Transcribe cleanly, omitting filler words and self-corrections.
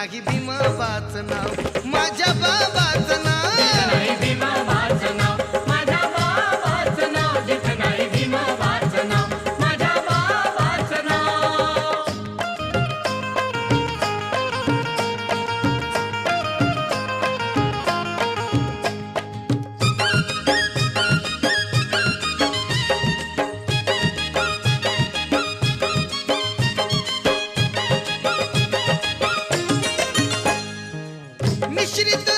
नाही भीमाबाचं नाव माझ्या बाबाचं नाव नाही भीमाबाचं नाव माझ्या बाबाचं नाव जिथं नाही भीमाबाचं नाव माझ्या बाबाचं नाव मिश्रित